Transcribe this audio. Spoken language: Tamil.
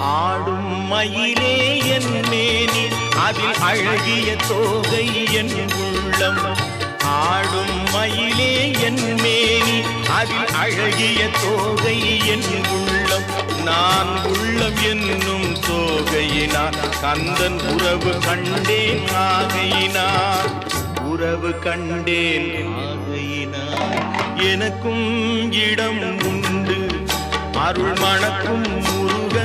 ஆடும் மயிலே என் மேனி அதில் அழகிய தோகை என் உள்ளம். ஆடும் மயிலே என் மேனி அதில் அழகிய தோகை என் உள்ளம். நான் உள்ளம் என்னும் தோகையினார் கந்தன் உறவு கண்டேன் ஆகையினார். உறவு கண்டேன் ஆகையினார். எனக்கும் இடம் உண்டு அருள் மணக்கும் முருக